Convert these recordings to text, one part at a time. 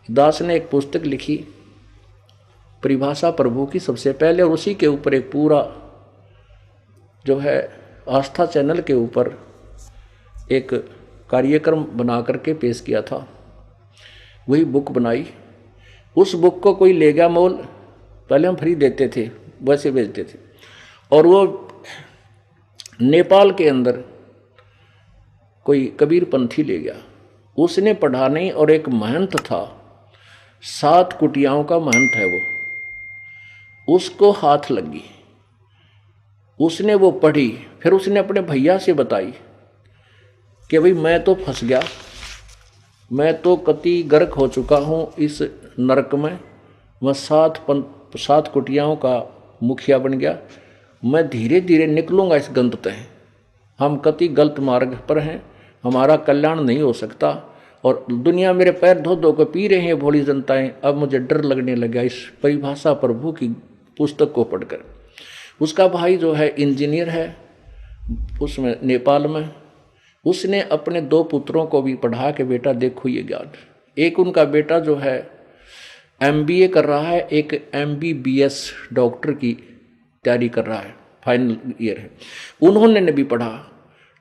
दास ने एक पुस्तक लिखी परिभाषा प्रभु की सबसे पहले, और उसी के ऊपर एक पूरा जो है आस्था चैनल के ऊपर एक कार्यक्रम बना करके पेश किया था। वही बुक बनाई। उस बुक को कोई ले गया मोल, पहले हम फ्री देते थे, वैसे बेचते थे, और वो नेपाल के अंदर कोई कबीरपंथी ले गया। उसने पढ़ा नहीं, और एक महंत था, 7 कुटियाओं का महंत है वो, उसको हाथ लगी। उसने वो पढ़ी, फिर उसने अपने भैया से बताई कि भाई मैं तो फंस गया, मैं तो कति गर्क हो चुका हूँ इस नरक में, मैं 7 कुटियाओं का मुखिया बन गया, मैं धीरे धीरे निकलूँगा इस गंध तय, हम कति गलत मार्ग पर हैं, हमारा कल्याण नहीं हो सकता, और दुनिया मेरे पैर धो धो कर पी रहे हैं भोली जनताएं। अब मुझे डर लगने लगा इस परिभाषा प्रभु की पुस्तक को पढ़कर। उसका भाई जो है इंजीनियर है उसमें नेपाल में, उसने अपने 2 पुत्रों को भी पढ़ा के बेटा देखो ये ज्ञान। एक उनका बेटा जो है MBA कर रहा है, एक MBBS डॉक्टर की तैयारी कर रहा है, फाइनल ईयर है। उन्होंने भी पढ़ा,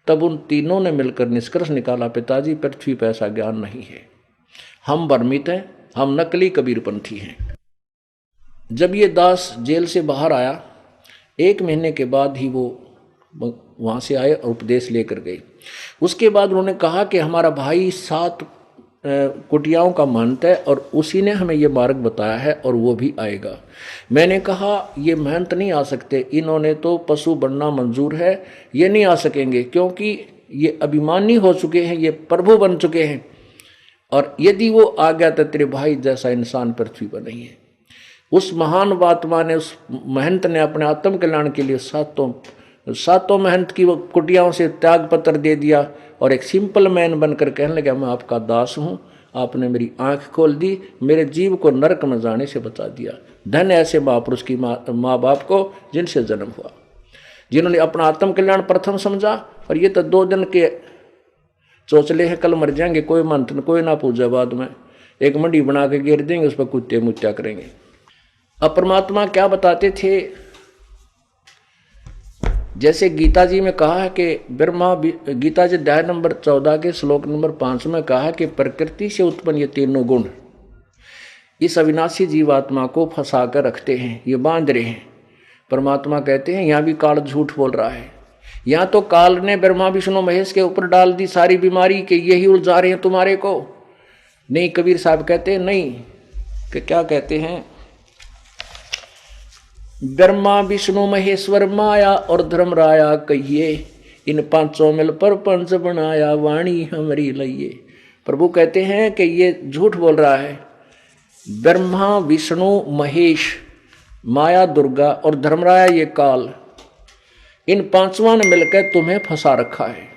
तब उन तीनों ने मिलकर निष्कर्ष निकाला, पिताजी पृथ्वी पर ऐसा ज्ञान नहीं है, हम भ्रमित हैं, हम नकली कबीरपंथी हैं। जब ये दास जेल से बाहर आया, 1 महीने के बाद ही वो वहाँ से आए और उपदेश लेकर गए। उसके बाद उन्होंने कहा कि हमारा भाई 7 कुटियाओं का महंत है, और उसी ने हमें ये मार्ग बताया है, और वो भी आएगा। मैंने कहा ये महंत नहीं आ सकते, इन्होंने तो पशु बनना मंजूर है, ये नहीं आ सकेंगे, क्योंकि ये अभिमानी हो चुके हैं, ये प्रभु बन चुके हैं, और यदि वो आ गया तो तेरे भाई जैसा इंसान पृथ्वी पर नहीं है। उस महान आत्मा ने, उस महंत ने अपने आत्म कल्याण के लिए सातों महंत की वो कुटियाओं से त्याग पत्र दे दिया, और एक सिंपल मैन बनकर कहने लगा मैं आपका दास हूँ, आपने मेरी आंख खोल दी, मेरे जीव को नरक में जाने से बचा दिया। धन ऐसे महापुरुष की माँ बाप को जिनसे जन्म हुआ, जिन्होंने अपना आत्म कल्याण प्रथम समझा। और ये तो 2 दिन के चोचले हैं, कल मर जाएंगे, कोई मंत्र कोई ना पूजा, बाद में एक मंडी बना के गिर देंगे, उस पर कुत्ते मुत्या करेंगे। अब परमात्मा क्या बताते थे, जैसे गीता जी में कहा है कि ब्रह्मा, गीता जी अध्याय नंबर 14 के श्लोक नंबर 5 में कहा है कि प्रकृति से उत्पन्न ये तीनों गुण इस अविनाशी जीवात्मा को फंसा कर रखते हैं, ये बांध रहे हैं। परमात्मा कहते हैं यहाँ भी काल झूठ बोल रहा है, यहाँ तो काल ने ब्रह्मा विष्णु महेश के ऊपर डाल दी सारी बीमारी के यही उलझा रहे हैं तुम्हारे को। नहीं, कबीर साहब कहते हैं नहीं, कि क्या कहते हैं, ब्रह्मा विष्णु महेश्वर माया और धर्मराया कहिए, इन 5 मिल पर पंच बनाया वाणी हमारी लइए। प्रभु कहते हैं कि ये झूठ बोल रहा है, ब्रह्मा विष्णु महेश माया दुर्गा और धर्मराया ये काल, इन 5वां ने मिलकर तुम्हें फंसा रखा है।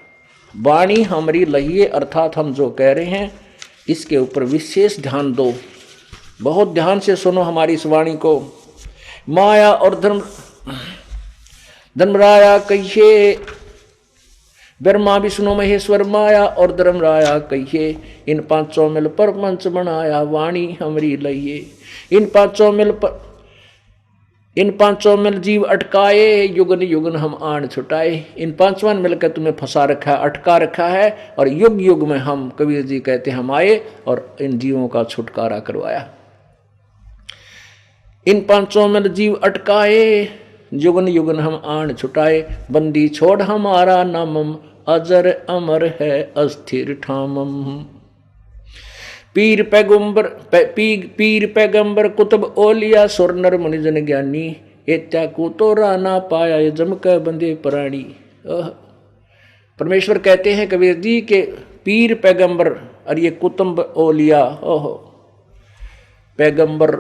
वाणी हमारी लइए, अर्थात हम जो कह रहे हैं इसके ऊपर विशेष ध्यान दो, बहुत ध्यान से सुनो हमारी इस वाणी को। माया और धर्मराया कहिए, ब्रह्मा विष्णु महेश्वर माया और धर्मराया कहिए, इन 5 मिल पर पंच बनाया वाणी हमारी लइए। इन 5 मिल जीव अटकाए, युगन युगन हम आन छुटाए। इन 5वां मिलकर तुम्हें फंसा रखा है, अटका रखा है, और युग युग में हम, कबीर जी कहते हम आए और इन जीवों का छुटकारा करवाया। इन 5 मिल जीव अटकाए, युगन युगन हम आन छुटाए। बंदी छोड़ हमारा नामम, अजर अमर है अस्थिर ठामम। पीर पैगंबर कुतुब ओलिया, सुर नर मुनिजन ज्ञानी, एत्या को तो राना पाया ये जम के बंदे प्राणी। परमेश्वर कहते हैं कबीर जी के पीर पैगंबर और ये कुतुब ओलिया, ओहो पैगंबर,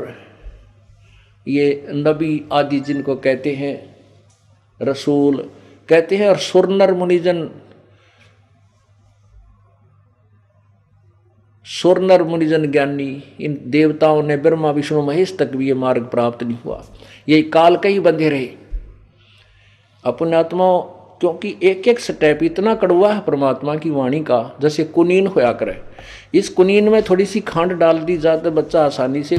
ये नबी आदि जिनको कहते हैं, रसूल कहते हैं, और सुरनर मुनिजन, सुरनर मुनिजन ज्ञानी, इन देवताओं ने ब्रह्मा विष्णु महेश तक भी ये मार्ग प्राप्त नहीं हुआ, ये काल के ही बंधे रहे। अपने आत्माओं, क्योंकि एक एक स्टेप इतना कड़वा है परमात्मा की वाणी का, जैसे कुनीन होया करे। इस कुनीन में थोड़ी सी खांड डाल दी जाए तो बच्चा आसानी से